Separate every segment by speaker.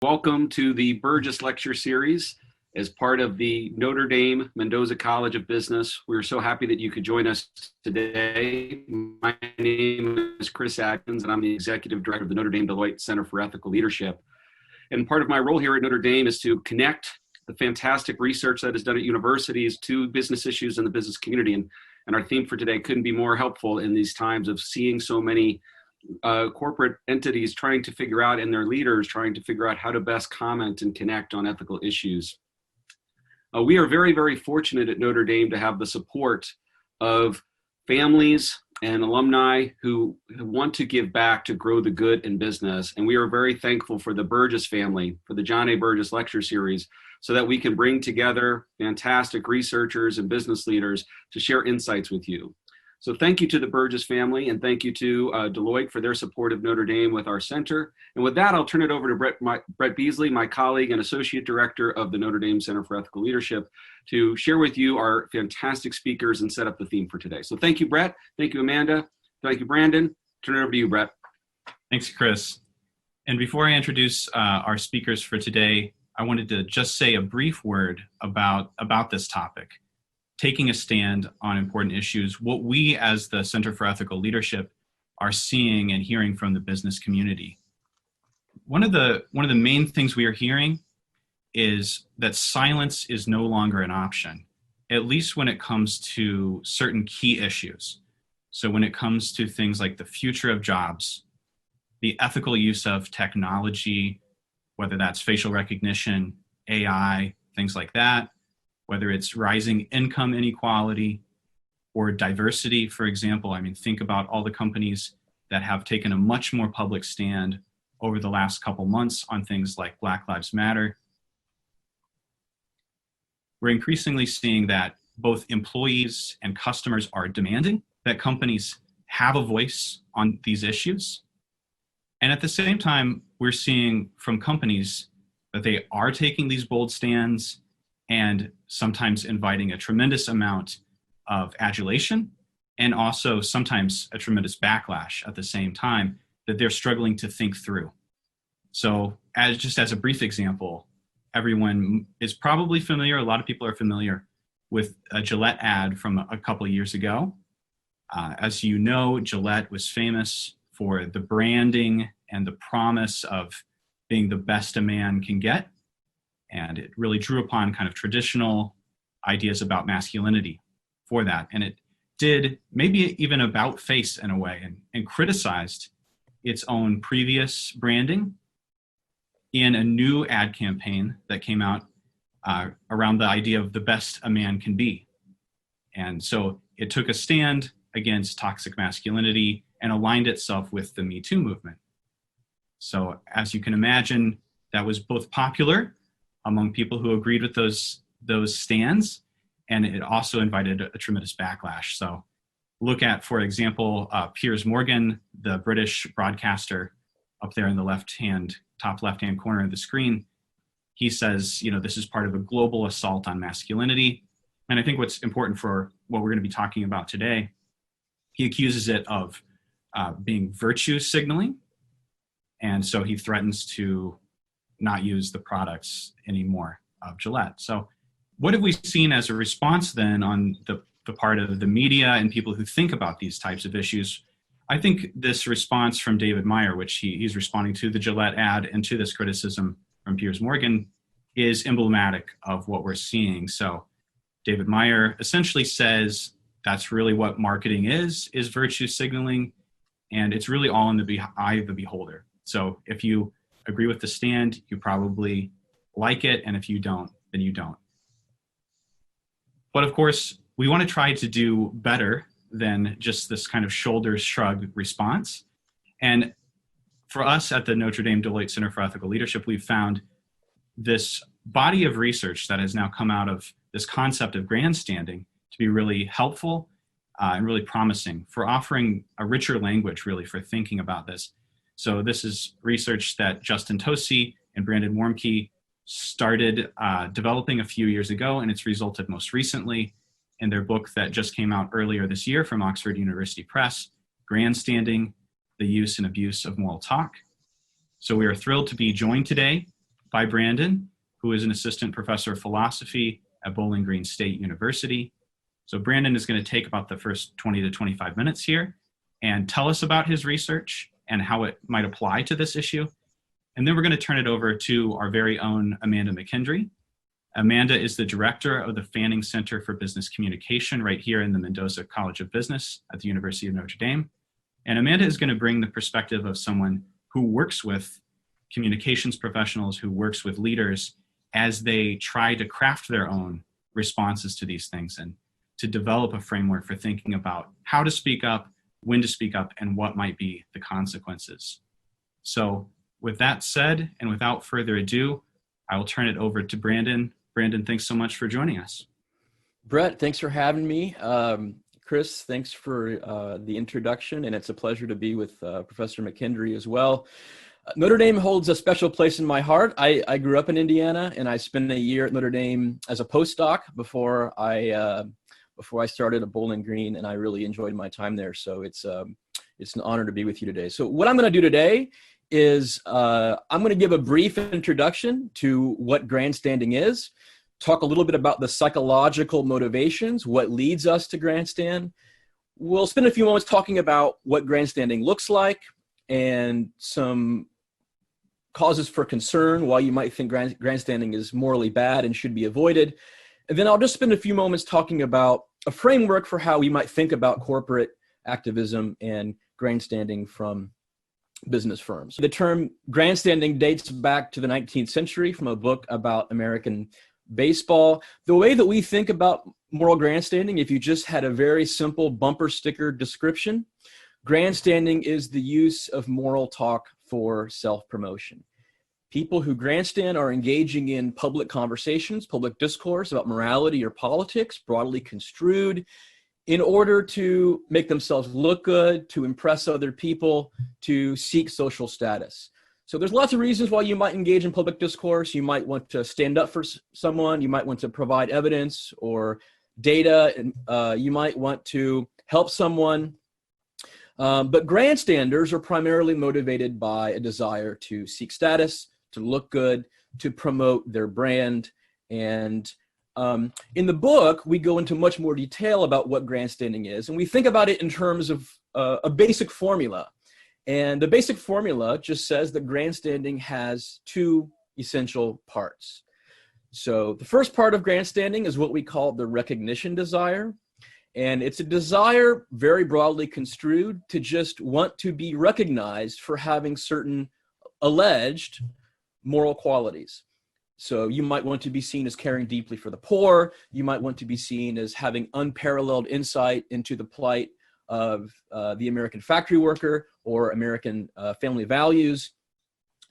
Speaker 1: Welcome to the Burgess Lecture Series as part of the Notre Dame Mendoza College of Business. We're so happy that you could join us today. My name is Chris Atkins, and I'm the Executive Director of the Notre Dame Deloitte Center for Ethical Leadership. And part of my role here at Notre Dame is to connect the fantastic research that is done at universities to business issues in the business community. And our theme for today couldn't be more helpful in these times of seeing so many corporate entities trying to figure out, and their leaders trying to figure out how to best comment and connect on ethical issues. We are very, very fortunate at Notre Dame to have the support of families and alumni who want to give back to grow the good in business. And we are very thankful for the Burgess family, for the John A. Burgess Lecture Series, so that we can bring together fantastic researchers and business leaders to share insights with you. So thank you to the Burgess family, and thank you to Deloitte for their support of Notre Dame with our center. And with that, I'll turn it over to Brett Beasley, my colleague and Associate Director of the Notre Dame Center for Ethical Leadership, to share with you our fantastic speakers and set up the theme for today. So thank you, Brett. Thank you, Amanda. Thank you, Brandon. Turn it over to you, Brett.
Speaker 2: Thanks, Chris. And before I introduce our speakers for today, I wanted to just say a brief word about this topic. Taking a stand on important issues, what we as the Center for Ethical Leadership are seeing and hearing from the business community. One of the main things we are hearing is that silence is no longer an option, at least when it comes to certain key issues. So when it comes to things like the future of jobs, the ethical use of technology, whether that's facial recognition, AI, things like that, whether it's rising income inequality or diversity, for example. I mean, think about all the companies that have taken a much more public stand over the last couple months on things like Black Lives Matter. We're increasingly seeing that both employees and customers are demanding that companies have a voice on these issues. And at the same time, we're seeing from companies that they are taking these bold stands and sometimes inviting a tremendous amount of adulation and also sometimes a tremendous backlash at the same time that they're struggling to think through. So as a brief example, everyone is probably familiar, a lot of people are familiar with a Gillette ad from a couple of years ago. As you know, Gillette was famous for the branding and the promise of being the best a man can get. And it really drew upon kind of traditional ideas about masculinity for that. And it did maybe even about face in a way and criticized its own previous branding in a new ad campaign that came out around the idea of the best a man can be. And so it took a stand against toxic masculinity and aligned itself with the Me Too movement. So as you can imagine, that was both popular among people who agreed with those stands, and it also invited a tremendous backlash. So look at, for example, Piers Morgan, the British broadcaster up there in the top left-hand corner of the screen. He says, this is part of a global assault on masculinity. And I think what's important for what we're going to be talking about today, he accuses it of being virtue signaling. And so he threatens to not use the products anymore of Gillette. So what have we seen as a response then on the part of the media and people who think about these types of issues? I think this response from David Meyer, which he's responding to the Gillette ad and to this criticism from Piers Morgan, is emblematic of what we're seeing. So David Meyer essentially says that's really what marketing is virtue signaling, and it's really all in the eye of the beholder. So if you agree with the stand, you probably like it, and if you don't, then you don't. But of course, we want to try to do better than just this kind of shoulders shrug response. And for us at the Notre Dame Deloitte Center for Ethical Leadership, we've found this body of research that has now come out of this concept of grandstanding to be really helpful and really promising for offering a richer language really for thinking about this. So this is research that Justin Tosi and Brandon Warmke started developing a few years ago, and it's resulted most recently in their book that just came out earlier this year from Oxford University Press, Grandstanding, the Use and Abuse of Moral Talk. So we are thrilled to be joined today by Brandon, who is an assistant professor of philosophy at Bowling Green State University. So Brandon is going to take about the first 20 to 25 minutes here and tell us about his research and how it might apply to this issue. And then we're going to turn it over to our very own Amanda McKendree. Amanda is the director of the Fanning Center for Business Communication right here in the Mendoza College of Business at the University of Notre Dame. And Amanda is going to bring the perspective of someone who works with communications professionals, who works with leaders as they try to craft their own responses to these things and to develop a framework for thinking about how to speak up, when to speak up, and what might be the consequences. So with that said, and without further ado, I will turn it over to Brandon. Brandon, thanks so much for joining us.
Speaker 3: Brett, thanks for having me. Chris, thanks for the introduction, and it's a pleasure to be with Professor McKendry as well. Notre Dame holds a special place in my heart. I grew up in Indiana, and I spent a year at Notre Dame as a postdoc before I started at Bowling Green, and I really enjoyed my time there. So it's an honor to be with you today. So what I'm going to do today is I'm going to give a brief introduction to what grandstanding is, talk a little bit about the psychological motivations, what leads us to grandstand. We'll spend a few moments talking about what grandstanding looks like and some causes for concern, why you might think grandstanding is morally bad and should be avoided. And then I'll just spend a few moments talking about a framework for how we might think about corporate activism and grandstanding from business firms. The term grandstanding dates back to the 19th century from a book about American baseball. The way that we think about moral grandstanding, if you just had a very simple bumper sticker description, grandstanding is the use of moral talk for self-promotion. People who grandstand are engaging in public conversations, public discourse about morality or politics, broadly construed, in order to make themselves look good, to impress other people, to seek social status. So there's lots of reasons why you might engage in public discourse. You might want to stand up for someone. You might want to provide evidence or data. And you might want to help someone. But grandstanders are primarily motivated by a desire to seek status, to look good, to promote their brand. And in the book, we go into much more detail about what grandstanding is. And we think about it in terms of a basic formula. And the basic formula just says that grandstanding has two essential parts. So the first part of grandstanding is what we call the recognition desire. And it's a desire, very broadly construed, to just want to be recognized for having certain alleged moral qualities. So you might want to be seen as caring deeply for the poor. You might want to be seen as having unparalleled insight into the plight of the American factory worker or American family values.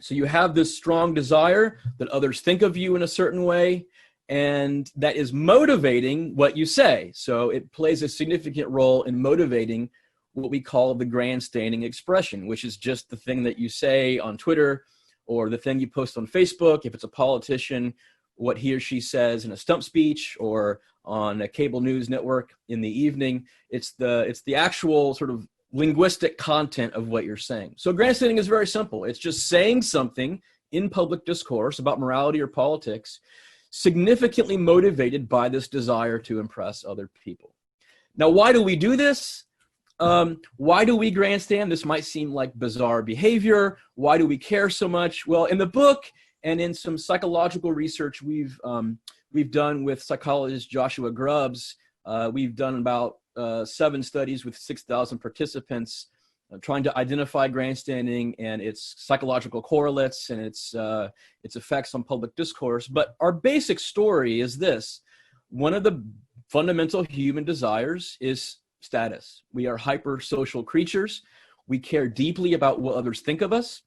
Speaker 3: So you have this strong desire that others think of you in a certain way, and that is motivating what you say. So it plays a significant role in motivating what we call the grandstanding expression, which is just the thing that you say on Twitter or the thing you post on Facebook. If it's a politician, what he or she says in a stump speech or on a cable news network in the evening. It's the actual sort of linguistic content of what you're saying. So grandstanding is very simple. It's just saying something in public discourse about morality or politics, significantly motivated by this desire to impress other people. Now, why do we do this? Why do we grandstand? This might seem like bizarre behavior. Why do we care so much? Well, in the book and in some psychological research we've done with psychologist Joshua Grubbs, we've done about 7 studies with 6,000 participants trying to identify grandstanding and its psychological correlates and its effects on public discourse. But our basic story is this. One of the fundamental human desires is status. We are hyper-social creatures. We care deeply about what others think of us.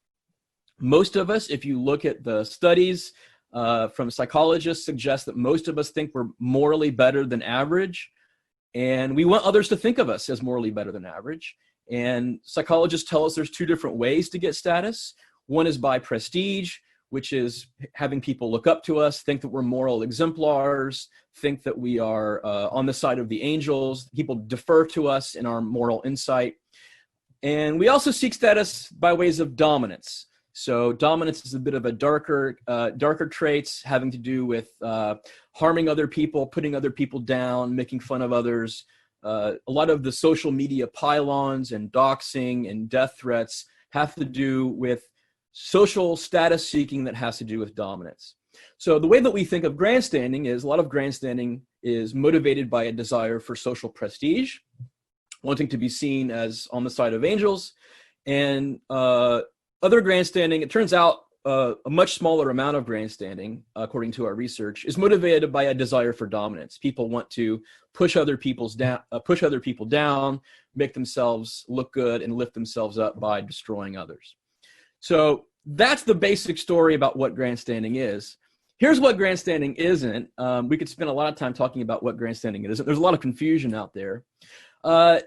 Speaker 3: Most of us, if you look at the studies from psychologists, suggest that most of us think we're morally better than average. And we want others to think of us as morally better than average. And psychologists tell us there's 2 different ways to get status. One is by prestige, which is having people look up to us, think that we're moral exemplars, think that we are on the side of the angels. People defer to us in our moral insight. And we also seek status by ways of dominance. So dominance is a bit of a darker traits having to do with harming other people, putting other people down, making fun of others. A lot of the social media pylons and doxing and death threats have to do with social status seeking that has to do with dominance. So the way that we think of grandstanding is a lot of grandstanding is motivated by a desire for social prestige, wanting to be seen as on the side of angels, and other grandstanding, it turns out a much smaller amount of grandstanding, according to our research, is motivated by a desire for dominance. People want to push other people down, make themselves look good, and lift themselves up by destroying others. So that's the basic story about what grandstanding is. Here's what grandstanding isn't. We could spend a lot of time talking about what grandstanding isn't. There's a lot of confusion out there.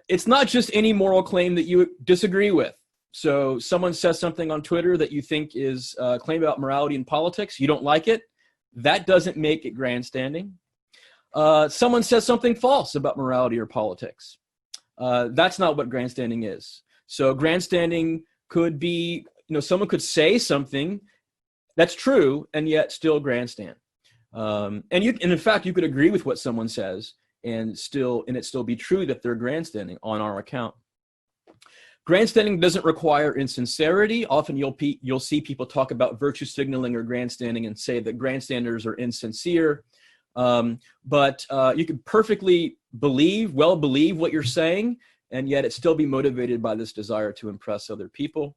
Speaker 3: It's not just any moral claim that you disagree with. So someone says something on Twitter that you think is a claim about morality and politics. You don't like it. That doesn't make it grandstanding. Someone says something false about morality or politics. That's not what grandstanding is. So grandstanding could be, someone could say something that's true and yet still grandstand. And in fact, you could agree with what someone says and it still be true that they're grandstanding on our account. Grandstanding doesn't require insincerity. Often you'll see people talk about virtue signaling or grandstanding and say that grandstanders are insincere. But you can perfectly believe what you're saying, and yet it still be motivated by this desire to impress other people.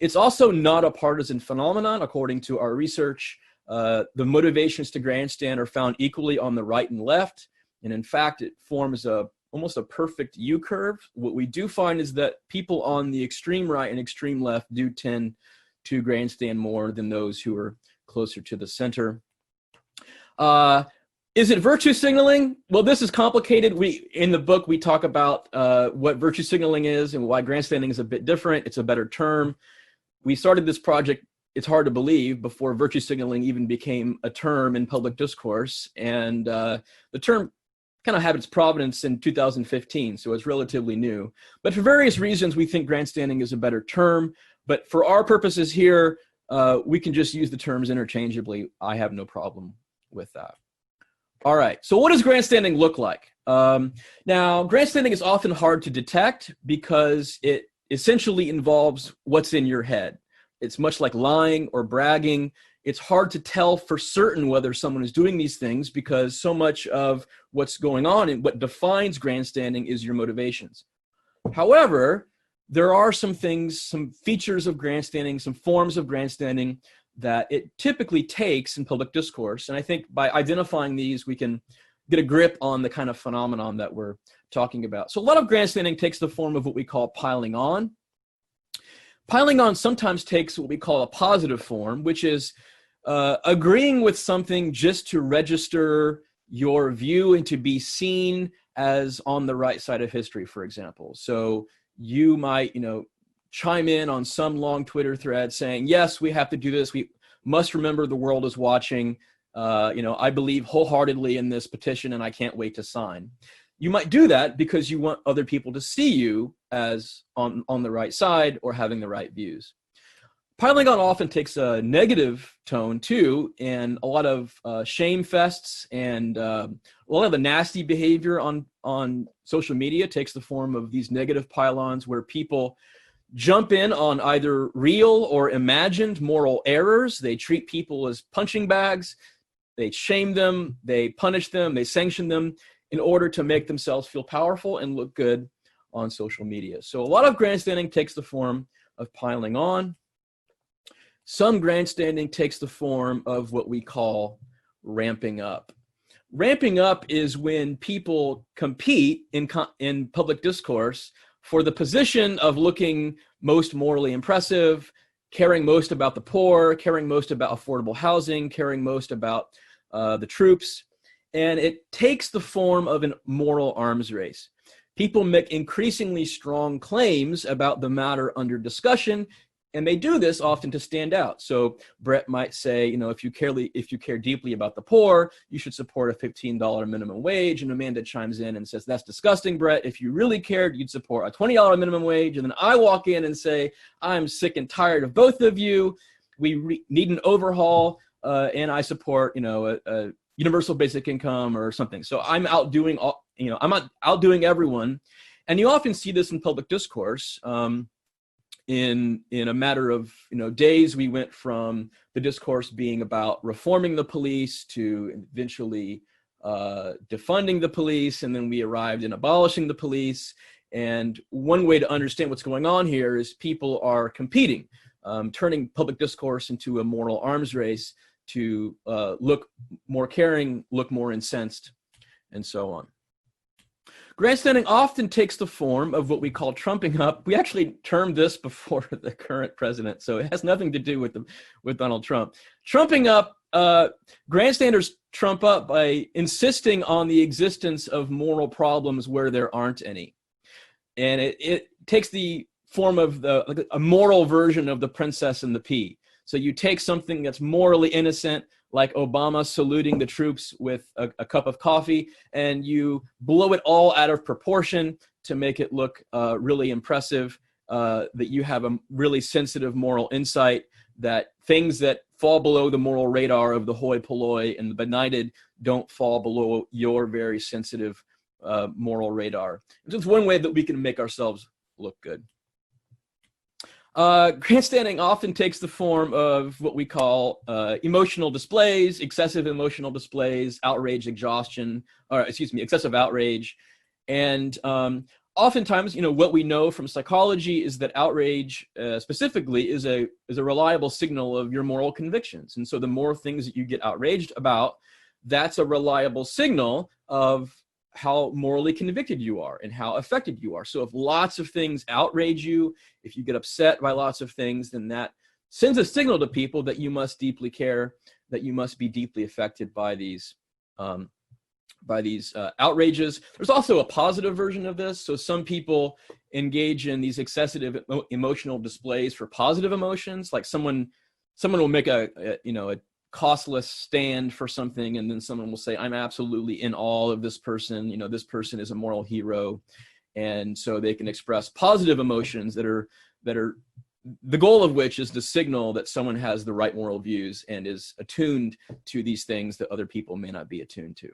Speaker 3: It's also not a partisan phenomenon, according to our research. The motivations to grandstand are found equally on the right and left. And in fact, it forms almost a perfect U-curve. What we do find is that people on the extreme right and extreme left do tend to grandstand more than those who are closer to the center. Is it virtue signaling? Well, this is complicated. In the book, we talk about what virtue signaling is and why grandstanding is a bit different. It's a better term. We started this project, it's hard to believe, before virtue signaling even became a term in public discourse. And the term kind of had its provenance in 2015, so it's relatively new. But for various reasons, we think grandstanding is a better term. But for our purposes here, we can just use the terms interchangeably. I have no problem with that. All right, so what does grandstanding look like? Now, grandstanding is often hard to detect because it essentially involves what's in your head. It's much like lying or bragging. It's hard to tell for certain whether someone is doing these things because so much of what's going on and what defines grandstanding is your motivations. However, there are some features of grandstanding, some forms of grandstanding that it typically takes in public discourse. And I think by identifying these, we can get a grip on the kind of phenomenon that we're talking about. So a lot of grandstanding takes the form of what we call piling on. Piling on sometimes takes what we call a positive form, which is agreeing with something just to register your view and to be seen as on the right side of history, for example. So you might, chime in on some long Twitter thread saying, yes, we have to do this. We must remember the world is watching. I believe wholeheartedly in this petition and I can't wait to sign. You might do that because you want other people to see you as on the right side or having the right views. Piling on often takes a negative tone too, and a lot of shame fests and a lot of the nasty behavior on social media takes the form of these negative pile-ons where people jump in on either real or imagined moral errors. They treat people as punching bags. They shame them. They punish them. They sanction them in order to make themselves feel powerful and look good on social media. So a lot of grandstanding takes the form of piling on. Some grandstanding takes the form of what we call ramping up. Ramping up is when people compete in public discourse for the position of looking most morally impressive, caring most about the poor, caring most about affordable housing, caring most about the troops. And it takes the form of a moral arms race. People make increasingly strong claims about the matter under discussion, and they do this often to stand out. So Brett might say, if you care deeply about the poor, you should support a $15 minimum wage. And Amanda chimes in and says, that's disgusting, Brett. If you really cared, you'd support a $20 minimum wage. And then I walk in and say, I'm sick and tired of both of you. need an overhaul, and I support, a universal basic income or something. So I'm outdoing everyone. And you often see this in public discourse. In a matter of days, we went from the discourse being about reforming the police to eventually defunding the police, and then we arrived in abolishing the police. And one way to understand what's going on here is people are competing, turning public discourse into a moral arms race to look more caring, look more incensed, and so on. Grandstanding often takes the form of what we call trumping up. We actually termed this before the current president, so it has nothing to do with Donald Trump. Trumping up, grandstanders trump up by insisting on the existence of moral problems where there aren't any. And it takes the form of a moral version of the Princess and the Pea. So you take something that's morally innocent, like Obama saluting the troops with a cup of coffee, and you blow it all out of proportion to make it look really impressive, that you have a really sensitive moral insight, that things that fall below the moral radar of the hoi polloi and the benighted don't fall below your very sensitive moral radar. It's one way that we can make ourselves look good. Grandstanding often takes the form of what we call emotional displays, excessive emotional displays, outrage exhaustion, excessive outrage. And oftentimes, what we know from psychology is that outrage specifically is a reliable signal of your moral convictions. And so the more things that you get outraged about, that's a reliable signal of how morally convicted you are and how affected you are. So if lots of things outrage you, if you get upset by lots of things, then that sends a signal to people that you must deeply care, that you must be deeply affected by these outrages. There's also a positive version of this. So some people engage in these excessive emotional displays for positive emotions. Like someone will make a costless stand for something, and then someone will say, I'm absolutely in awe of this person. This person is a moral hero. And so they can express positive emotions that are the goal of which is to signal that someone has the right moral views and is attuned to these things that other people may not be attuned to.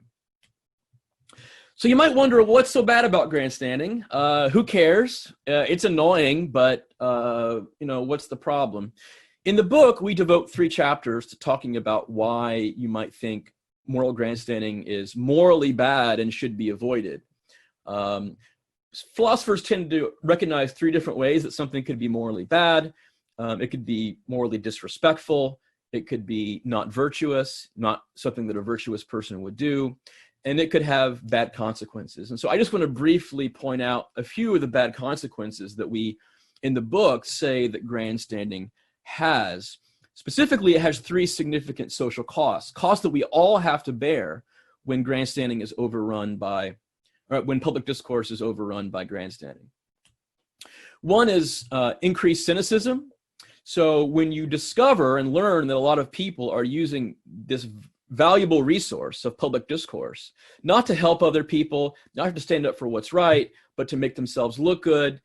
Speaker 3: So you might wonder, what's so bad about grandstanding? Who cares? It's annoying, but what's the problem? In the book, we devote 3 chapters to talking about why you might think moral grandstanding is morally bad and should be avoided. Philosophers tend to recognize 3 different ways that something could be morally bad. It could be morally disrespectful. It could be not virtuous, not something that a virtuous person would do. And it could have bad consequences. And so I just want to briefly point out a few of the bad consequences that we, in the book, say that grandstanding has. Specifically, it has 3 significant social costs that we all have to bear when grandstanding is overrun by, or when public discourse is overrun by grandstanding. One is increased cynicism. So when you discover and learn that a lot of people are using this valuable resource of public discourse, not to help other people, not to stand up for what's right, but to make themselves look good,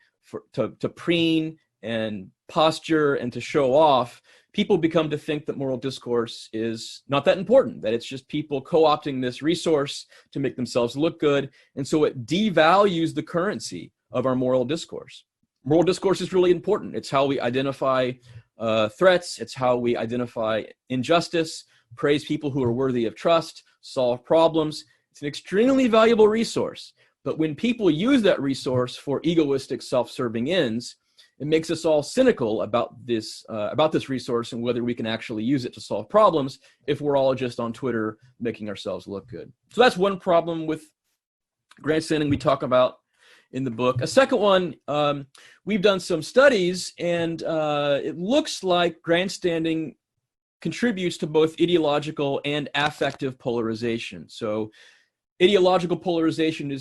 Speaker 3: to preen and posture and to show off, people become to think that moral discourse is not that important, that it's just people co-opting this resource to make themselves look good. And so it devalues the currency of our moral discourse. Moral discourse is really important. It's how we identify threats. It's how we identify injustice, praise people who are worthy of trust, solve problems. It's an extremely valuable resource. But when people use that resource for egoistic, self-serving ends, it makes us all cynical about this resource and whether we can actually use it to solve problems if we're all just on Twitter making ourselves look good. So that's one problem with grandstanding we talk about in the book. A second one, we've done some studies, and it looks like grandstanding contributes to both ideological and affective polarization. So ideological polarization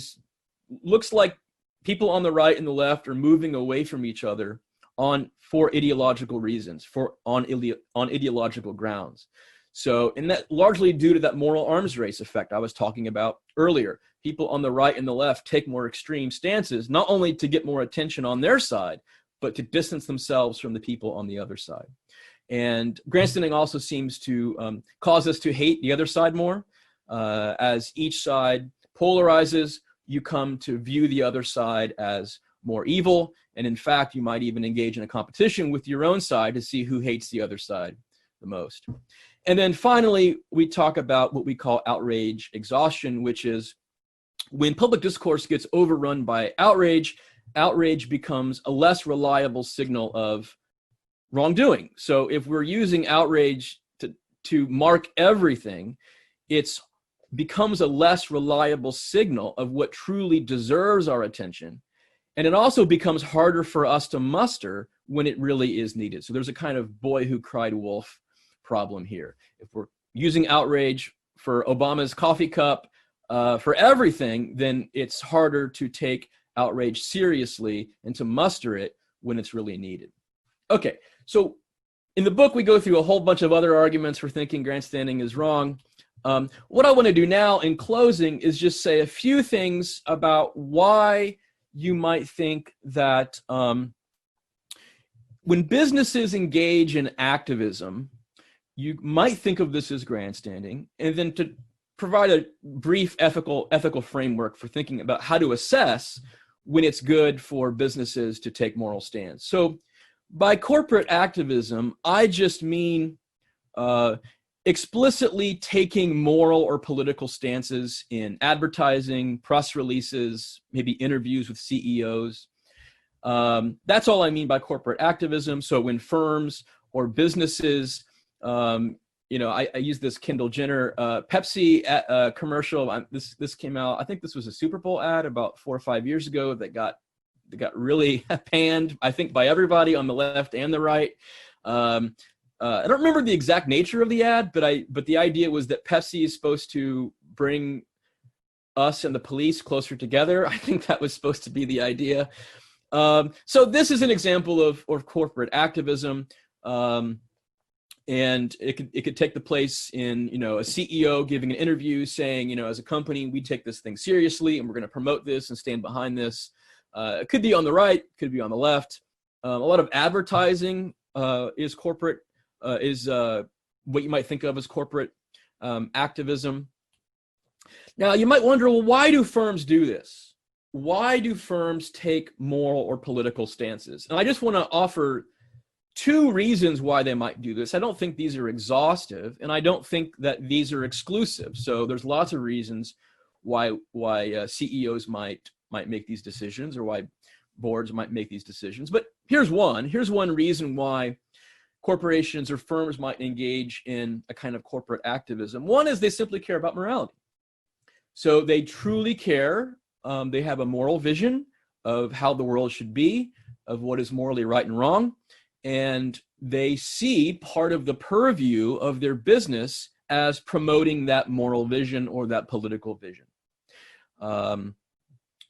Speaker 3: looks like people on the right and the left are moving away from each other for ideological reasons, on ideological grounds. So, and that largely due to that moral arms race effect I was talking about earlier. People on the right and the left take more extreme stances, not only to get more attention on their side, but to distance themselves from the people on the other side. And grandstanding also seems to cause us to hate the other side more. As each side polarizes, you come to view the other side as more evil. And in fact, you might even engage in a competition with your own side to see who hates the other side the most. And then finally, we talk about what we call outrage exhaustion, which is when public discourse gets overrun by outrage, outrage becomes a less reliable signal of wrongdoing. So if we're using outrage to mark everything, it becomes a less reliable signal of what truly deserves our attention. And it also becomes harder for us to muster when it really is needed. So there's a kind of boy who cried wolf problem here. If we're using outrage for Obama's coffee cup, for everything, then it's harder to take outrage seriously and to muster it when it's really needed. Okay, so in the book, we go through a whole bunch of other arguments for thinking grandstanding is wrong. What I want to do now in closing is just say a few things about why you might think that when businesses engage in activism, you might think of this as grandstanding, and then to provide a brief ethical framework for thinking about how to assess when it's good for businesses to take moral stands. So by corporate activism, I just mean explicitly taking moral or political stances in advertising, press releases, maybe interviews with CEOs. That's all I mean by corporate activism. So when firms or businesses, I use this Kendall Jenner Pepsi commercial. This came out, I think this was a Super Bowl ad about 4 or 5 years ago that got really panned, I think, by everybody on the left and the right. I don't remember the exact nature of the ad, but the idea was that Pepsi is supposed to bring us and the police closer together. I think that was supposed to be the idea. So this is an example of corporate activism. And it could take the place in, a CEO giving an interview saying, as a company, we take this thing seriously and we're going to promote this and stand behind this. It could be on the right, could be on the left. A lot of advertising is corporate, is what you might think of as corporate activism. Now, you might wonder, well, why do firms do this? Why do firms take moral or political stances? And I just want to offer 2 reasons why they might do this. I don't think these are exhaustive, and I don't think that these are exclusive. So there's lots of reasons why CEOs might make these decisions, or why boards might make these decisions. But here's one reason why corporations or firms might engage in a kind of corporate activism. One is they simply care about morality. So they truly care. They have a moral vision of how the world should be, of what is morally right and wrong. And they see part of the purview of their business as promoting that moral vision or that political vision.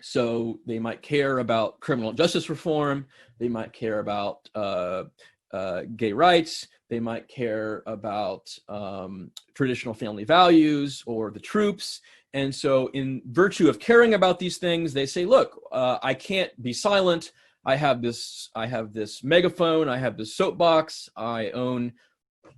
Speaker 3: So they might care about criminal justice reform. They might care about gay rights. They might care about traditional family values or the troops. And so in virtue of caring about these things, they say, look, I can't be silent. I have this megaphone, I have this soapbox, I own,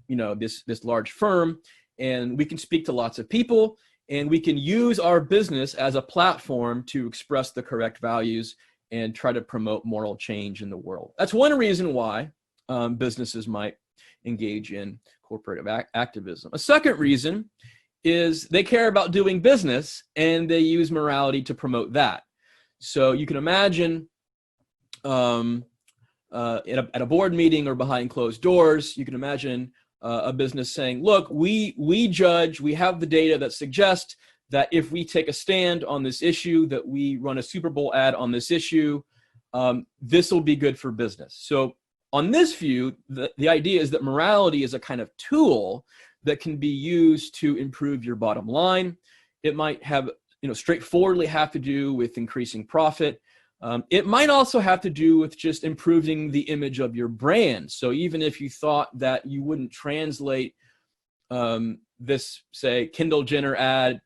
Speaker 3: this large firm, and we can speak to lots of people, and we can use our business as a platform to express the correct values and try to promote moral change in the world. That's one reason why businesses might engage in corporate activism. A second reason is they care about doing business, and they use morality to promote that. So you can imagine at a board meeting or behind closed doors, you can imagine a business saying, look, we judge, we have the data that suggests that if we take a stand on this issue, that we run a Super Bowl ad on this issue, this will be good for business. So on this view, the idea is that morality is a kind of tool that can be used to improve your bottom line. It might have, straightforwardly have to do with increasing profit. It might also have to do with just improving the image of your brand. So even if you thought that you wouldn't translate this, say, Kendall Jenner ad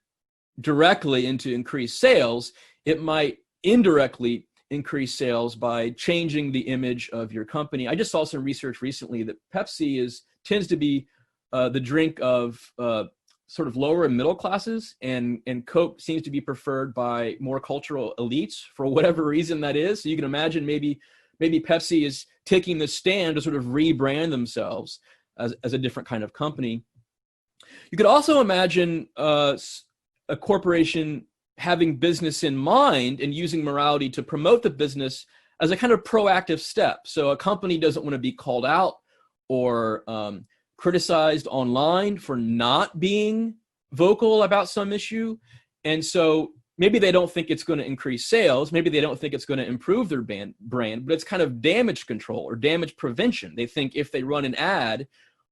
Speaker 3: directly into increased sales, it might indirectly increase sales by changing the image of your company. I just saw some research recently that Pepsi tends to be the drink of sort of lower and middle classes, and Coke seems to be preferred by more cultural elites for whatever reason that is. So you can imagine maybe Pepsi is taking the stand to sort of rebrand themselves as a different kind of company. You could also imagine a corporation having business in mind and using morality to promote the business as a kind of proactive step. So a company doesn't want to be called out or criticized online for not being vocal about some issue. And so maybe they don't think it's going to increase sales. Maybe they don't think it's going to improve their brand, but it's kind of damage control or damage prevention. They think if they run an ad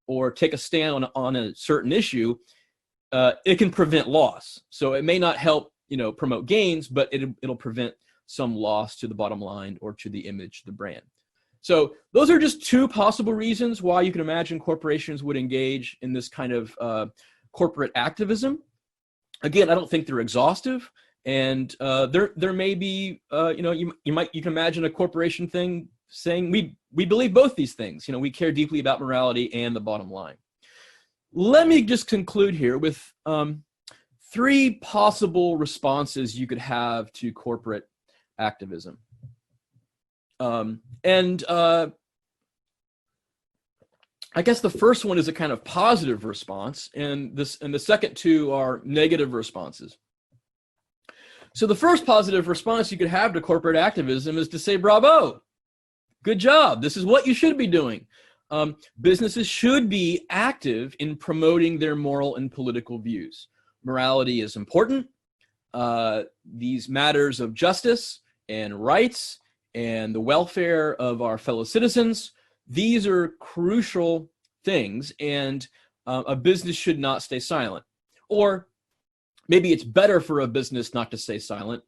Speaker 3: or take a stand on a certain issue, it can prevent loss. So it may not help, promote gains, but it'll prevent some loss to the bottom line or to the image of the brand. So those are just two possible reasons why you can imagine corporations would engage in this kind of corporate activism. Again, I don't think they're exhaustive, and there may be, you can imagine a corporation thing saying we believe both these things. We care deeply about morality and the bottom line. Let me just conclude here with three possible responses you could have to corporate activism. I guess the first one is a kind of positive response, and the second two are negative responses. So the first positive response you could have to corporate activism is to say, bravo, good job. This is what you should be doing. Businesses should be active in promoting their moral and political views. Morality is important. These matters of justice and rights and the welfare of our fellow citizens, these are crucial things, and a business should not stay silent. Or maybe it's better for a business not to stay silent.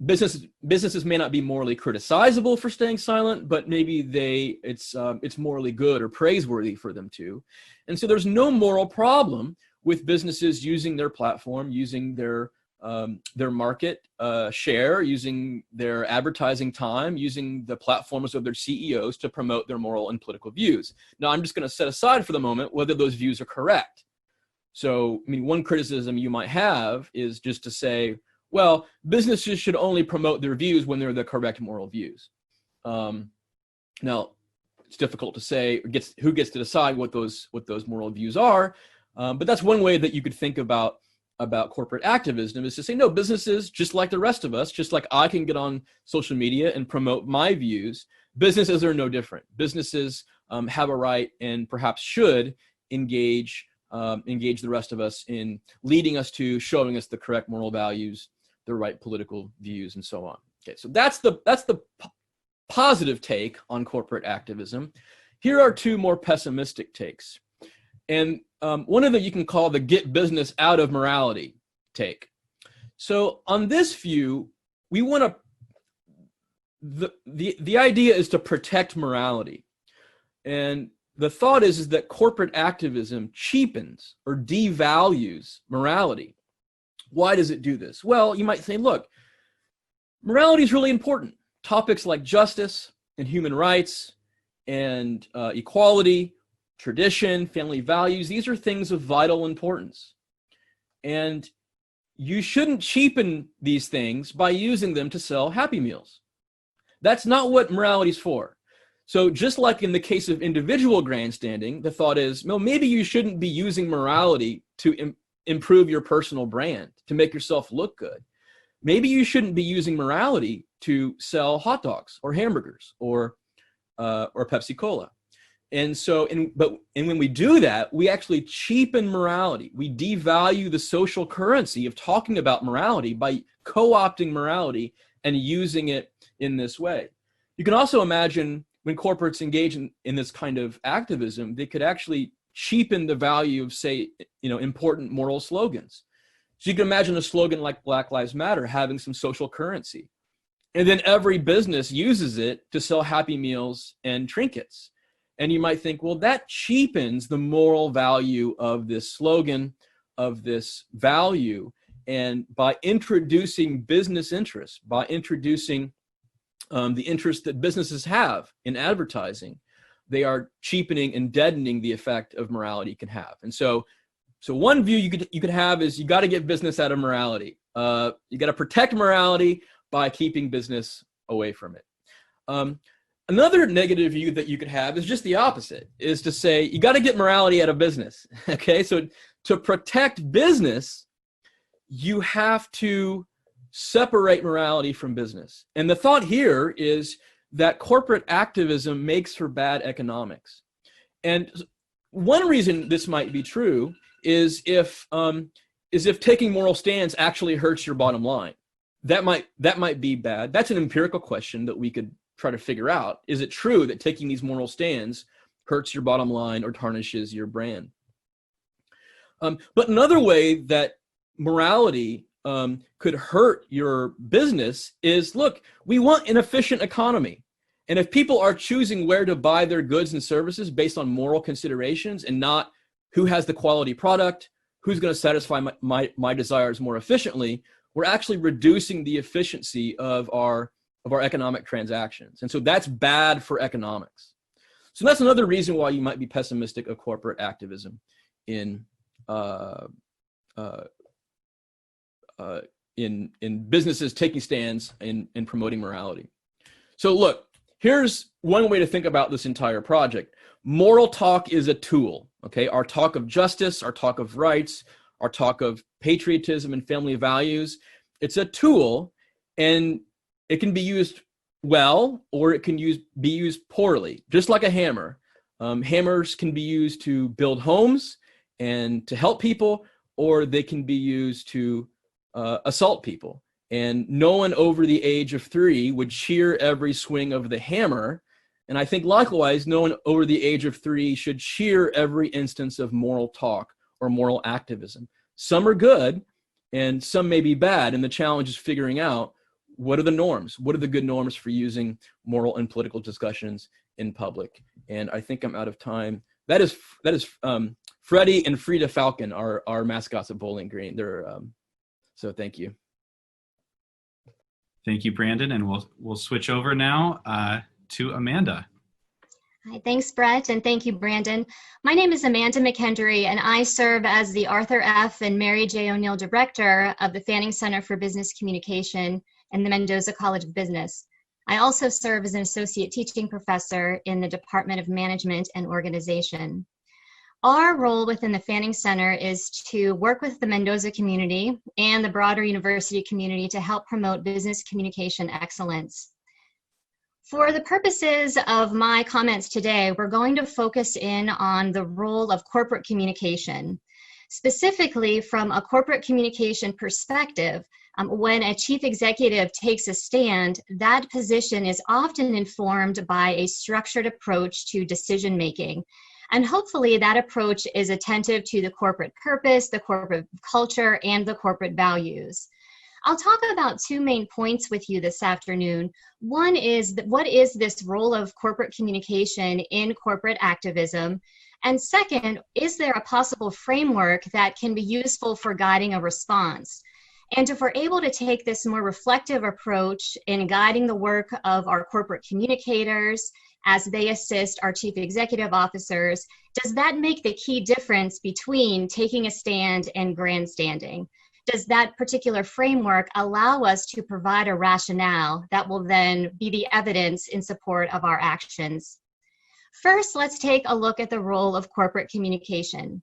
Speaker 3: Businesses may not be morally criticizable for staying silent, but maybe it's morally good or praiseworthy for them to. And so there's no moral problem with businesses using their platform, using their market share, using their advertising time, using the platforms of their CEOs to promote their moral and political views. Now, I'm just going to set aside for the moment whether those views are correct. So, one criticism you might have is just to say, well, businesses should only promote their views when they're the correct moral views. Now, it's difficult to say who gets to decide what those moral views are, but that's one way that you could think about corporate activism, is to say, no, businesses, just like the rest of us, just like I can get on social media and promote my views, businesses are no different. Businesses have a right and perhaps should engage the rest of us in leading us to showing us the correct moral values, the right political views, and so on. Okay, so that's the positive take on corporate activism. Here are two more pessimistic takes. And one of them you can call the get business out of morality take. So on this view, we want to, the idea is to protect morality. And the thought is that corporate activism cheapens or devalues morality. Why does it do this? Well, you might say, look, morality is really important. Topics like justice and human rights and equality, tradition, family values, these are things of vital importance. And you shouldn't cheapen these things by using them to sell Happy Meals. That's not what morality is for. So just like in the case of individual grandstanding, the thought is, well, maybe you shouldn't be using morality to improve your personal brand, to make yourself look good. Maybe you shouldn't be using morality to sell hot dogs or hamburgers or Pepsi Cola. And so, when we do that, we actually cheapen morality. We devalue the social currency of talking about morality by co-opting morality and using it in this way. You can also imagine when corporates engage in this kind of activism, they could actually cheapen the value of, say, important moral slogans. So you can imagine a slogan like Black Lives Matter having some social currency. And then every business uses it to sell Happy Meals and trinkets. And you might think, well, that cheapens the moral value of this slogan, of this value. And by introducing business interests, by introducing the interest that businesses have in advertising, they are cheapening and deadening the effect of morality can have. And so one view you could have is you got to get business out of morality. You got to protect morality by keeping business away from it. Another negative view that you could have is just the opposite, is to say you got to get morality out of business. Okay, so to protect business, you have to separate morality from business. And the thought here is that corporate activism makes for bad economics. And one reason this might be true is if taking moral stands actually hurts your bottom line. That might be bad. That's an empirical question that we could try to figure out. Is it true that taking these moral stands hurts your bottom line or tarnishes your brand? But another way that morality could hurt your business is, look, we want an efficient economy. And if people are choosing where to buy their goods and services based on moral considerations and not who has the quality product, who's going to satisfy my desires more efficiently, we're actually reducing the efficiency of our economic transactions. And so that's bad for economics. So that's another reason why you might be pessimistic of corporate activism in businesses taking stands in promoting morality. So look, here's one way to think about this entire project. Moral talk is a tool, okay? Our talk of justice, our talk of rights, our talk of patriotism and family values, it's a tool, and it can be used well, or it can be used poorly, just like a hammer. Hammers can be used to build homes and to help people, or they can be used to assault people. And no one over the age of 3 would cheer every swing of the hammer. And I think likewise, no one over the age of 3 should cheer every instance of moral talk or moral activism. Some are good and some may be bad. And the challenge is figuring out, what are the norms? What are the good norms for using moral and political discussions in public? And I think I'm out of time. That is Freddie and Frida Falcon, our mascots at Bowling Green. So thank you.
Speaker 2: Thank you, Brandon. And we'll switch over now to Amanda.
Speaker 4: Hi, thanks, Brett, and thank you, Brandon. My name is Amanda McKendree, and I serve as the Arthur F. and Mary J. O'Neill Director of the Fanning Center for Business Communication and the Mendoza College of Business. I also serve as an associate teaching professor in the Department of Management and Organization. Our role within the Fanning Center is to work with the Mendoza community and the broader university community to help promote business communication excellence. For the purposes of my comments today, we're going to focus in on the role of corporate communication. Specifically, from a corporate communication perspective, when a chief executive takes a stand, that position is often informed by a structured approach to decision making. And hopefully that approach is attentive to the corporate purpose, the corporate culture, and the corporate values. I'll talk about 2 main points with you this afternoon. One is what is this role of corporate communication in corporate activism? And second, is there a possible framework that can be useful for guiding a response? And if we're able to take this more reflective approach in guiding the work of our corporate communicators as they assist our chief executive officers, does that make the key difference between taking a stand and grandstanding? Does that particular framework allow us to provide a rationale that will then be the evidence in support of our actions? First, let's take a look at the role of corporate communication.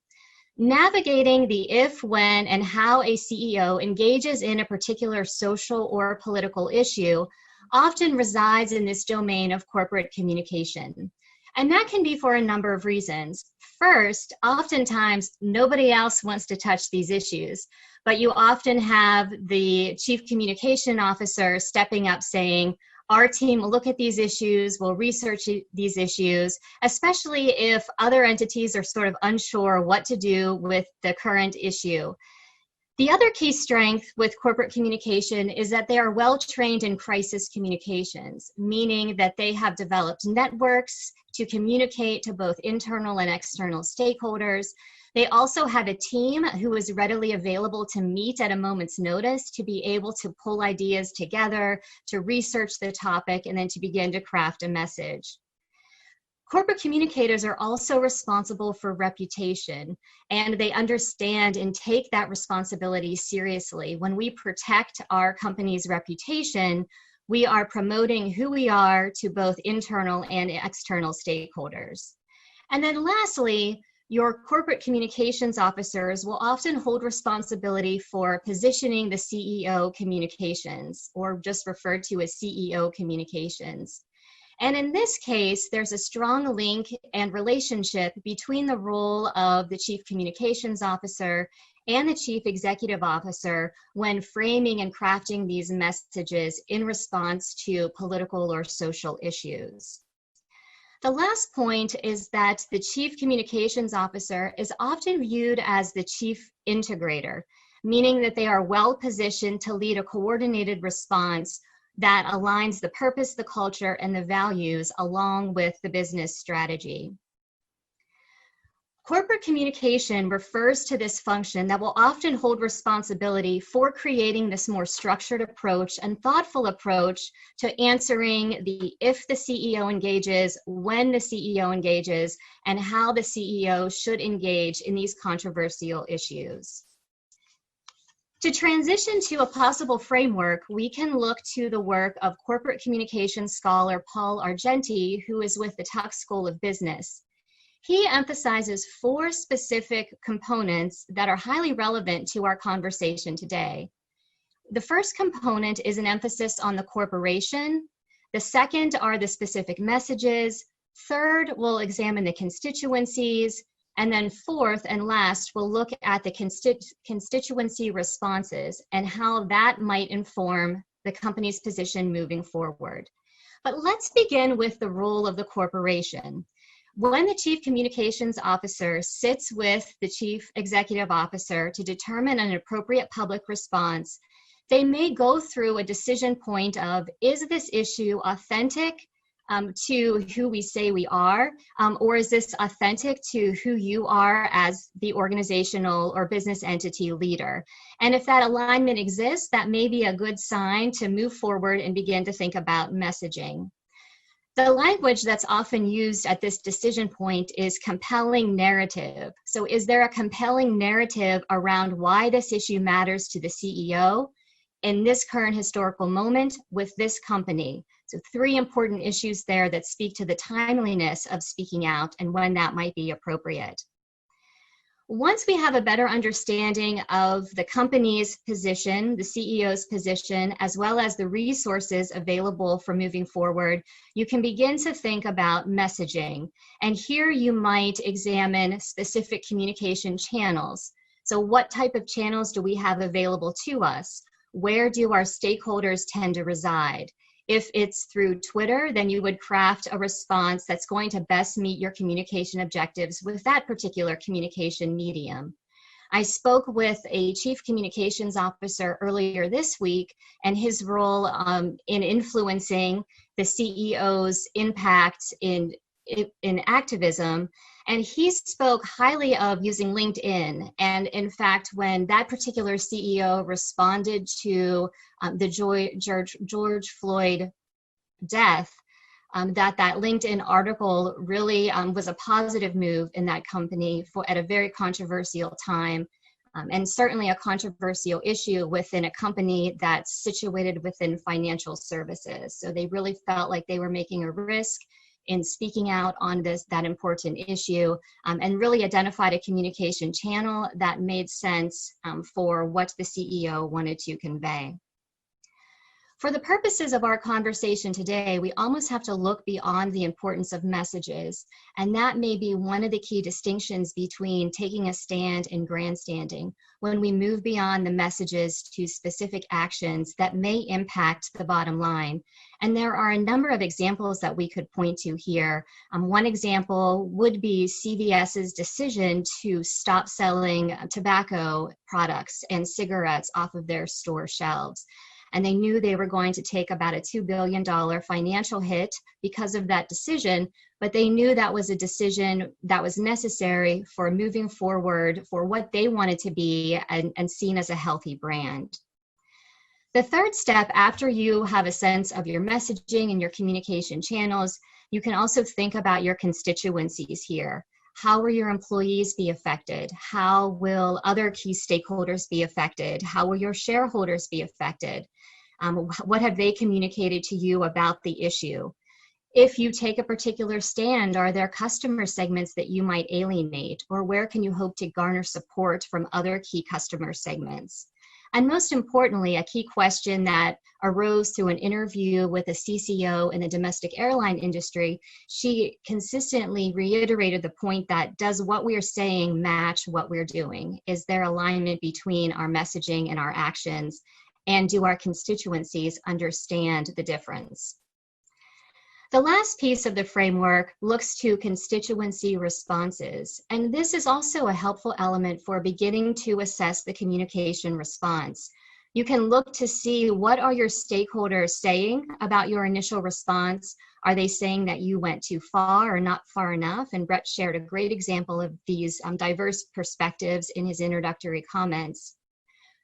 Speaker 4: Navigating the if, when, and how a CEO engages in a particular social or political issue often resides in this domain of corporate communication. And that can be for a number of reasons. First, oftentimes nobody else wants to touch these issues, but you often have the chief communication officer stepping up saying, our team will look at these issues, will research these issues, especially if other entities are sort of unsure what to do with the current issue. The other key strength with corporate communication is that they are well trained in crisis communications, meaning that they have developed networks to communicate to both internal and external stakeholders. They also have a team who is readily available to meet at a moment's notice to be able to pull ideas together, to research the topic, and then to begin to craft a message. Corporate communicators are also responsible for reputation, and they understand and take that responsibility seriously. When we protect our company's reputation, we are promoting who we are to both internal and external stakeholders. And then lastly, your corporate communications officers will often hold responsibility for positioning the CEO communications, or just referred to as CEO communications. And in this case, there's a strong link and relationship between the role of the Chief Communications Officer and the Chief Executive Officer when framing and crafting these messages in response to political or social issues. The last point is that the Chief Communications Officer is often viewed as the Chief Integrator, meaning that they are well positioned to lead a coordinated response that aligns the purpose, the culture, and the values along with the business strategy. Corporate communication refers to this function that will often hold responsibility for creating this more structured approach and thoughtful approach to answering the if the CEO engages, when the CEO engages, and how the CEO should engage in these controversial issues. To transition to a possible framework, we can look to the work of corporate communications scholar Paul Argenti, who is with the Tuck School of Business. He emphasizes 4 specific components that are highly relevant to our conversation today. The first component is an emphasis on the corporation. The second are the specific messages. Third, we'll examine the constituencies. And then fourth and last, we'll look at the constituency responses and how that might inform the company's position moving forward. But let's begin with the role of the corporation. When the Chief Communications Officer sits with the Chief Executive Officer to determine an appropriate public response, they may go through a decision point of, is this issue authentic to who we say we are, or is this authentic to who you are as the organizational or business entity leader? And if that alignment exists, that may be a good sign to move forward and begin to think about messaging. The language that's often used at this decision point is compelling narrative. So is there a compelling narrative around why this issue matters to the CEO in this current historical moment with this company? So 3 important issues there that speak to the timeliness of speaking out and when that might be appropriate. Once we have a better understanding of the company's position, the CEO's position, as well as the resources available for moving forward, you can begin to think about messaging. And here you might examine specific communication channels. So what type of channels do we have available to us? Where do our stakeholders tend to reside? If it's through Twitter, then you would craft a response that's going to best meet your communication objectives with that particular communication medium. I spoke with a Chief Communications Officer earlier this week, and his role in influencing the CEO's impact in activism. And he spoke highly of using LinkedIn. And in fact, when that particular CEO responded to the George Floyd death, that LinkedIn article really was a positive move in that company at a very controversial time, and certainly a controversial issue within a company that's situated within financial services. So they really felt like they were making a risk in speaking out on that important issue, and really identified a communication channel that made sense for what the CEO wanted to convey. For the purposes of our conversation today, we almost have to look beyond the importance of messages, and that may be one of the key distinctions between taking a stand and grandstanding, when we move beyond the messages to specific actions that may impact the bottom line. And there are a number of examples that we could point to here. One example would be CVS's decision to stop selling tobacco products and cigarettes off of their store shelves. And they knew they were going to take about a $2 billion financial hit because of that decision, but they knew that was a decision that was necessary for moving forward for what they wanted to be and seen as a healthy brand. The third step, after you have a sense of your messaging and your communication channels, you can also think about your constituencies here. How will your employees be affected? How will other key stakeholders be affected? How will your shareholders be affected? What have they communicated to you about the issue? If you take a particular stand, are there customer segments that you might alienate? Or where can you hope to garner support from other key customer segments? And most importantly, a key question that arose through an interview with a CCO in the domestic airline industry, she consistently reiterated the point that, does what we are saying match what we're doing? Is there alignment between our messaging and our actions? And do our constituencies understand the difference? The last piece of the framework looks to constituency responses, and this is also a helpful element for beginning to assess the communication response. You can look to see, what are your stakeholders saying about your initial response? Are they saying that you went too far or not far enough? And Brett shared a great example of these diverse perspectives in his introductory comments.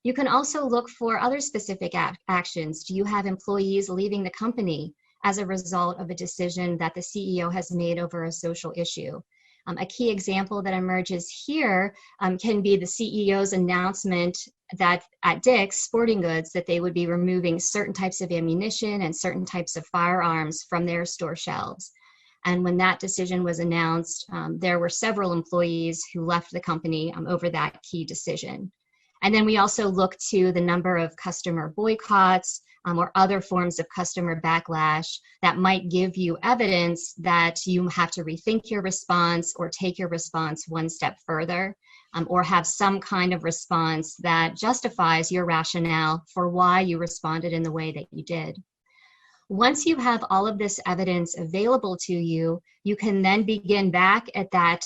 Speaker 4: You can also look for other specific actions. Do you have employees leaving the company as a result of a decision that the CEO has made over a social issue? A key example that emerges here can be the CEO's announcement that at Dick's Sporting Goods that they would be removing certain types of ammunition and certain types of firearms from their store shelves. And when that decision was announced, there were several employees who left the company over that key decision. And then we also look to the number of customer boycotts or other forms of customer backlash that might give you evidence that you have to rethink your response or take your response one step further, or have some kind of response that justifies your rationale for why you responded in the way that you did. Once you have all of this evidence available to you, you can then begin back at that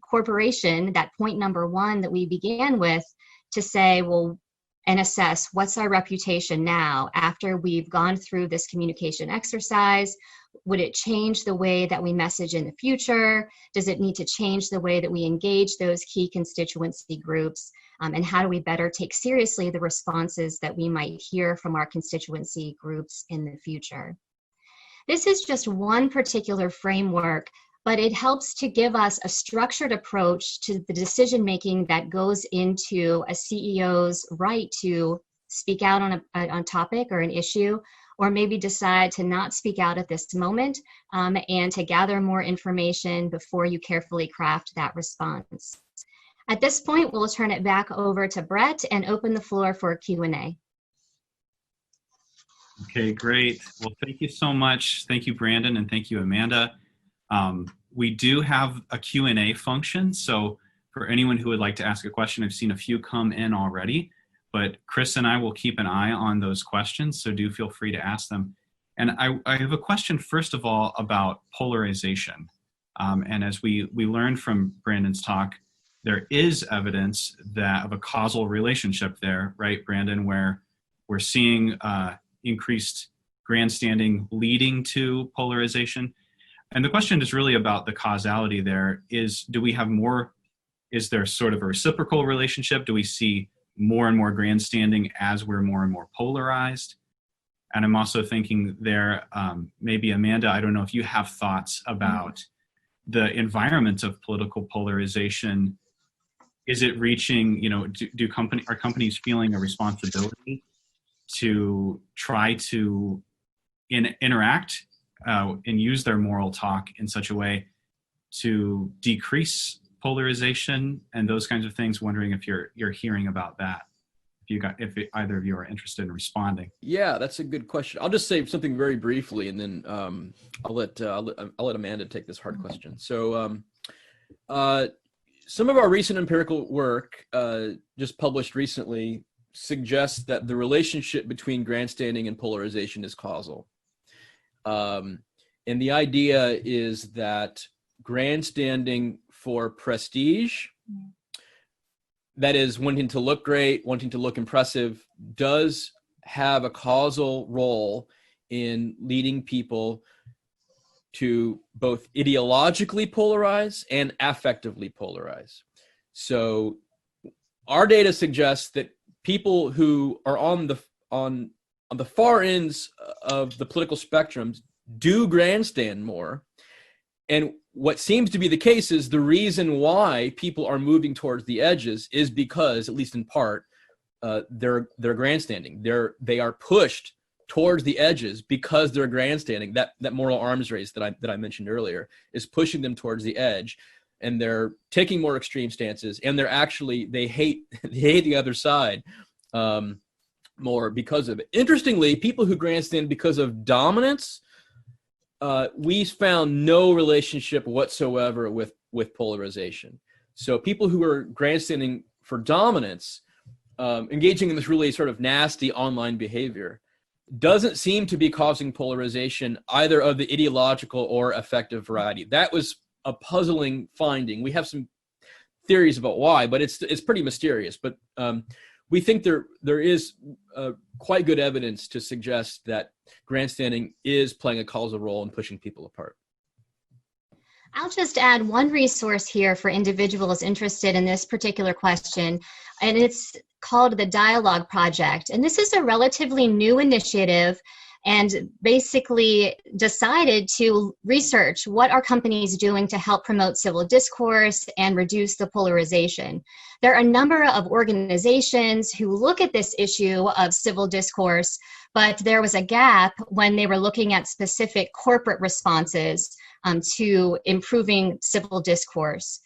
Speaker 4: corporation, that point number one that we began with, to say, well, and assess, what's our reputation now after we've gone through this communication exercise? Would it change the way that we message in the future? Does it need to change the way that we engage those key constituency groups? And how do we better take seriously the responses that we might hear from our constituency groups in the future? This is just one particular framework, but it helps to give us a structured approach to the decision-making that goes into a CEO's right to speak out on a topic or an issue, or maybe decide to not speak out at this moment and to gather more information before you carefully craft that response. At this point, we'll turn it back over to Brett and open the floor for Q&A.
Speaker 2: Okay, great. Well, thank you so much. Thank you, Brandon, and thank you, Amanda. We do have a Q&A function, so for anyone who would like to ask a question, I've seen a few come in already, but Chris and I will keep an eye on those questions, so do feel free to ask them. And I have a question, first of all, about polarization. And as we learned from Brandon's talk, there is evidence that of a causal relationship there, right, Brandon, where we're seeing increased grandstanding leading to polarization. And the question is really about the causality there. Do we have more, is there sort of a reciprocal relationship? Do we see more and more grandstanding as we're more and more polarized? And I'm also thinking there, maybe Amanda, I don't know if you have thoughts about the environment of political polarization. Is it reaching, are companies feeling a responsibility to try to interact and use their moral talk in such a way to decrease polarization and those kinds of things? Wondering if you're hearing about that. if either of you are interested in responding.
Speaker 3: Yeah, that's a good question. I'll just say something very briefly, and then I'll let Amanda take this hard question. So, some of our recent empirical work, just published recently, suggests that the relationship between grandstanding and polarization is causal. And the idea is that grandstanding for prestige, that is wanting to look great, wanting to look impressive, does have a causal role in leading people to both ideologically polarize and affectively polarize. So our data suggests that people who are on the far ends of the political spectrums do grandstand more. And what seems to be the case is the reason why people are moving towards the edges is because, at least in part, they're grandstanding. They are pushed towards the edges because they're grandstanding. That moral arms race that I mentioned earlier is pushing them towards the edge, and they're taking more extreme stances, and they hate the other side more because of it. Interestingly, people who grandstand because of dominance, we found no relationship whatsoever with polarization. So people who are grandstanding for dominance, engaging in this really sort of nasty online behavior, doesn't seem to be causing polarization either of the ideological or affective variety. That was a puzzling finding. We have some theories about why, but it's pretty mysterious. But we think there is quite good evidence to suggest that grandstanding is playing a causal role in pushing people apart.
Speaker 4: I'll just add one resource here for individuals interested in this particular question, and it's called the Dialogue Project. And this is a relatively new initiative and basically decided to research what are companies doing to help promote civil discourse and reduce the polarization. There are a number of organizations who look at this issue of civil discourse, but there was a gap when they were looking at specific corporate responses to improving civil discourse.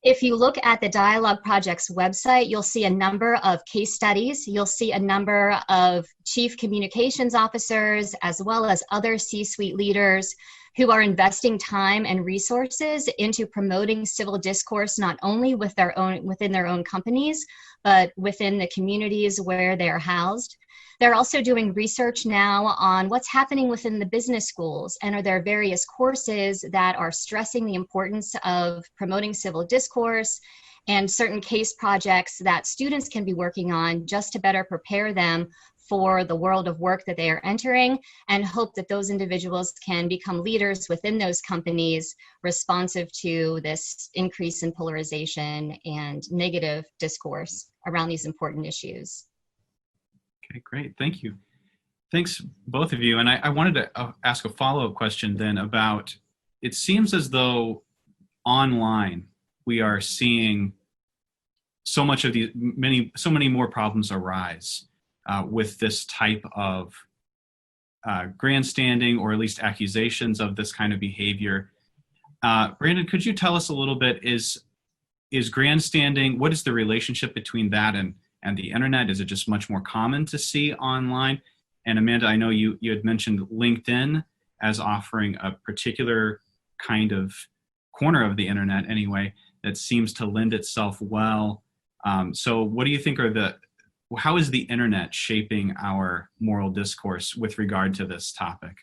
Speaker 4: If you look at the Dialogue Project's website, you'll see a number of case studies. You'll see a number of chief communications officers, as well as other C-suite leaders who are investing time and resources into promoting civil discourse, not only within their own companies, but within the communities where they're housed. They're also doing research now on what's happening within the business schools, and are there various courses that are stressing the importance of promoting civil discourse, and certain case projects that students can be working on just to better prepare them for the world of work that they are entering, and hope that those individuals can become leaders within those companies responsive to this increase in polarization and negative discourse around these important issues.
Speaker 2: Okay, great. Thank you. Thanks, both of you. And I wanted to ask a follow-up question then about, it seems as though online we are seeing so many more problems arise with this type of grandstanding, or at least accusations of this kind of behavior. Brandon, could you tell us a little bit, is grandstanding, what is the relationship between that and the internet? Is it just much more common to see online? And Amanda, I know you had mentioned LinkedIn as offering a particular kind of corner of the internet anyway, that seems to lend itself well. So what do you think how is the internet shaping our moral discourse with regard to this topic?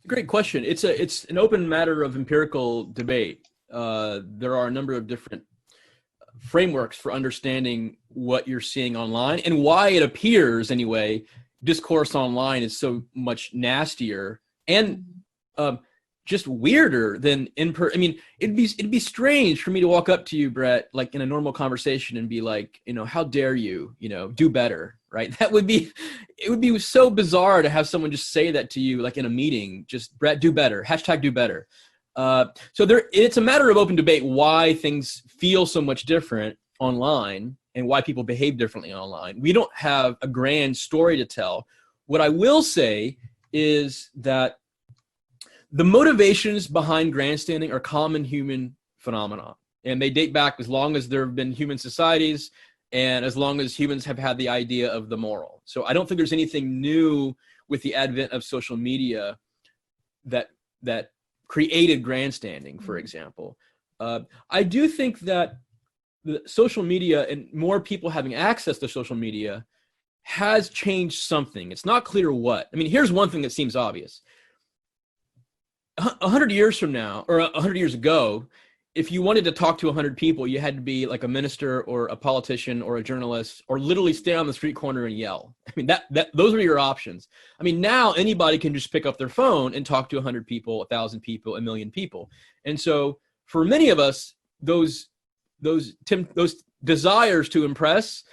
Speaker 3: Great question. It's an open matter of empirical debate. There are a number of different frameworks for understanding what you're seeing online and why it appears, anyway, discourse online is so much nastier and just weirder than I mean, it'd be strange for me to walk up to you, Brett, like in a normal conversation and be like, how dare you, do better, right? It would be so bizarre to have someone just say that to you, like in a meeting, just, Brett, do better, #do better. So it's a matter of open debate why things feel so much different online and why people behave differently online. We don't have a grand story to tell. What I will say is that the motivations behind grandstanding are common human phenomena, and they date back as long as there have been human societies, and as long as humans have had the idea of the moral. So I don't think there's anything new with the advent of social media that created grandstanding, for example. I do think that the social media and more people having access to social media has changed something. It's not clear what. I mean, here's one thing that seems obvious. 100 years from now, or 100 years ago, if you wanted to talk to 100 people, you had to be like a minister or a politician or a journalist, or literally stand on the street corner and yell. I mean, those are your options. I mean, now anybody can just pick up their phone and talk to 100 people, 1,000 people, 1,000,000 people. And so for many of us, those desires to impress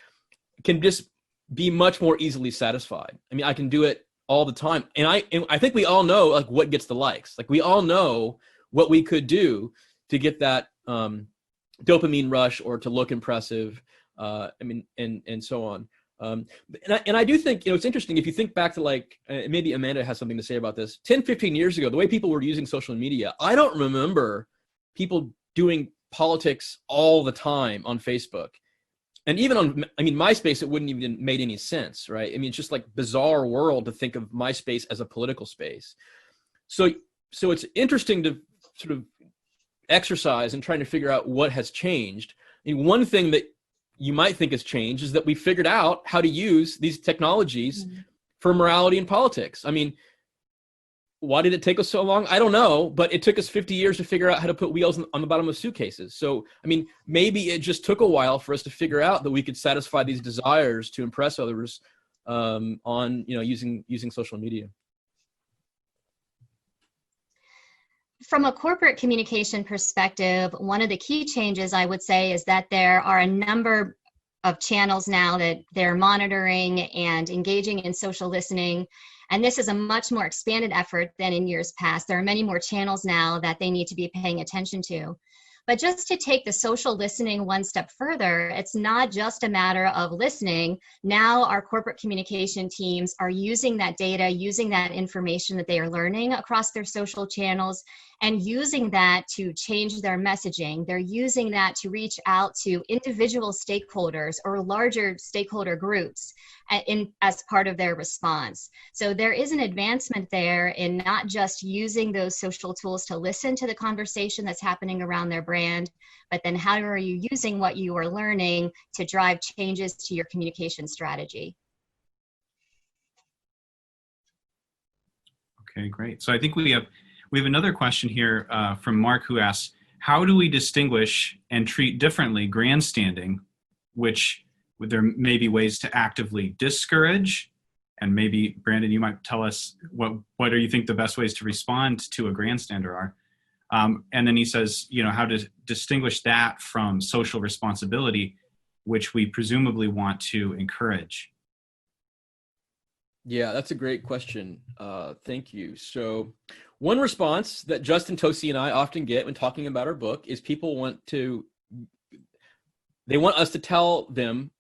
Speaker 3: can just be much more easily satisfied. I mean, I can do it all the time. And I think we all know like what gets the likes. Like we all know what we could do to get that dopamine rush or to look impressive. I mean, and so on. And I do think, it's interesting if you think back to like, maybe Amanda has something to say about this, 10, 15 years ago, the way people were using social media, I don't remember people doing politics all the time on Facebook. And even on, MySpace, it wouldn't even made any sense, right? I mean, it's just like bizarre world to think of MySpace as a political space. So it's interesting to sort of exercise and trying to figure out what has changed. I mean, one thing that you might think has changed is that we figured out how to use these technologies for morality and politics. I mean, why did it take us so long? I don't know, but it took us 50 years to figure out how to put wheels on the bottom of suitcases. So, I mean, maybe it just took a while for us to figure out that we could satisfy these desires to impress others on, using social media.
Speaker 4: From a corporate communication perspective, one of the key changes I would say is that there are a number of channels now that they're monitoring and engaging in social listening. And this is a much more expanded effort than in years past. There are many more channels now that they need to be paying attention to. But just to take the social listening one step further, it's not just a matter of listening. Now our corporate communication teams are using that data, using that information that they are learning across their social channels, and using that to change their messaging. They're using that to reach out to individual stakeholders or larger stakeholder groups as part of their response. So there is an advancement there in not just using those social tools to listen to the conversation that's happening around their brand, but then how are you using what you are learning to drive changes to your communication strategy?
Speaker 2: Okay, great. So I think we have another question here from Mark, who asks, how do we distinguish and treat differently grandstanding, which there may be ways to actively discourage? And maybe, Brandon, you might tell us what do you think the best ways to respond to a grandstander are? And then he says, how to distinguish that from social responsibility, which we presumably want to encourage.
Speaker 3: Yeah, that's a great question. Thank you. So one response that Justin Tosi and I often get when talking about our book is people want us to tell them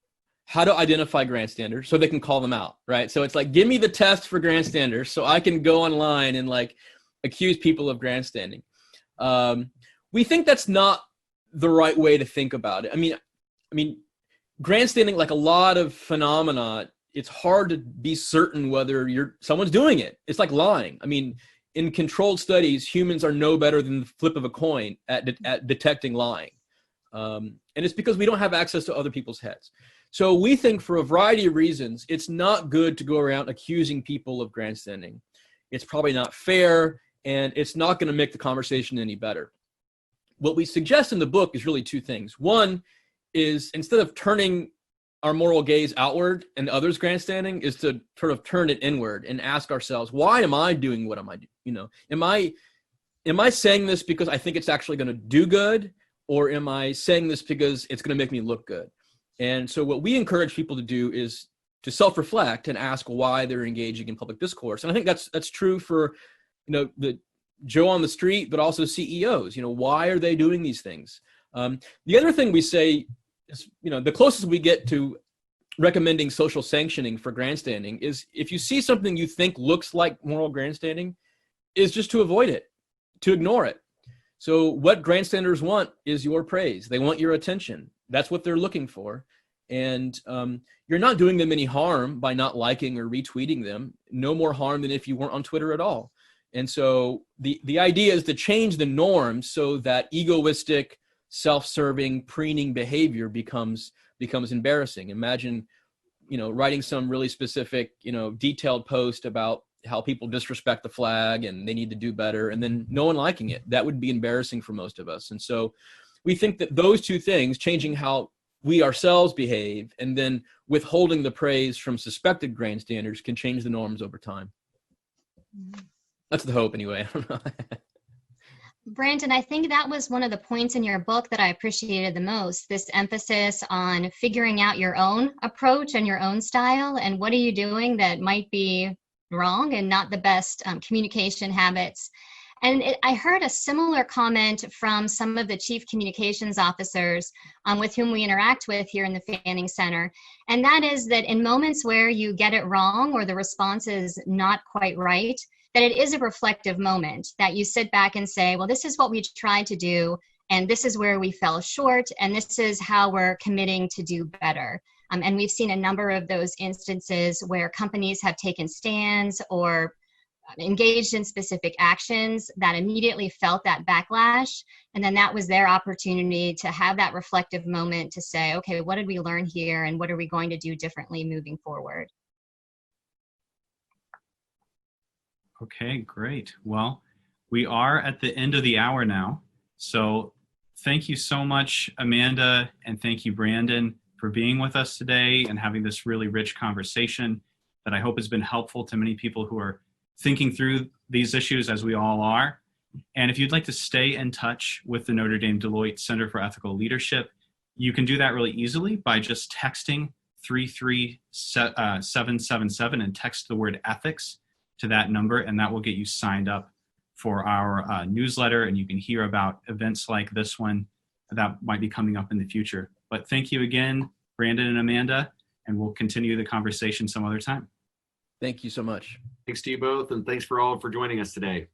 Speaker 3: how to identify grandstanders so they can call them out, right? So it's like, give me the test for grandstanders so I can go online and like accuse people of grandstanding. We think that's not the right way to think about it. I mean, grandstanding, like a lot of phenomena, it's hard to be certain whether someone's doing it. It's like lying. I mean, in controlled studies, humans are no better than the flip of a coin at detecting lying. And it's because we don't have access to other people's heads. So we think for a variety of reasons, it's not good to go around accusing people of grandstanding. It's probably not fair, and it's not going to make the conversation any better. What we suggest in the book is really two things. One is, instead of turning our moral gaze outward and others grandstanding, is to sort of turn it inward and ask ourselves, why am I doing what am I doing? Am I saying this because I think it's actually going to do good, or am I saying this because it's going to make me look good? And so what we encourage people to do is to self-reflect and ask why they're engaging in public discourse. And I think that's true for, the Joe on the street, but also CEOs. Why are they doing these things? The other thing we say is, the closest we get to recommending social sanctioning for grandstanding is, if you see something you think looks like moral grandstanding, is just to avoid it, to ignore it. So what grandstanders want is your praise. They want your attention. That's what they're looking for. And you're not doing them any harm by not liking or retweeting them. No more harm than if you weren't on Twitter at all. And so the idea is to change the norms so that egoistic, self-serving, preening behavior becomes embarrassing. Imagine, writing some really specific, detailed post about how people disrespect the flag and they need to do better, and then no one liking it. That would be embarrassing for most of us. And so we think that those two things, changing how we ourselves behave and then withholding the praise from suspected grandstanders, can change the norms over time. That's the hope anyway. I don't know.
Speaker 4: Brandon, I think that was one of the points in your book that I appreciated the most, this emphasis on figuring out your own approach and your own style, and what are you doing that might be wrong and not the best communication habits. And I heard a similar comment from some of the chief communications officers with whom we interact with here in the Fanning Center. And that is that in moments where you get it wrong or the response is not quite right, that it is a reflective moment, that you sit back and say, well, this is what we tried to do, and this is where we fell short, and this is how we're committing to do better. And we've seen a number of those instances where companies have taken stands or engaged in specific actions that immediately felt that backlash. And then that was their opportunity to have that reflective moment to say, okay, what did we learn here, and what are we going to do differently moving forward?
Speaker 2: Okay, great. Well, we are at the end of the hour now. So thank you so much, Amanda, and thank you, Brandon, for being with us today and having this really rich conversation that I hope has been helpful to many people who are thinking through these issues, as we all are. And if you'd like to stay in touch with the Notre Dame Deloitte Center for Ethical Leadership, you can do that really easily by just texting 33777 and text the word ethics to that number, and that will get you signed up for our newsletter, and you can hear about events like this one that might be coming up in the future. But thank you again, Brandon and Amanda, and we'll continue the conversation some other time.
Speaker 3: Thank you so much.
Speaker 1: Thanks to you both, and thanks for all for joining us today.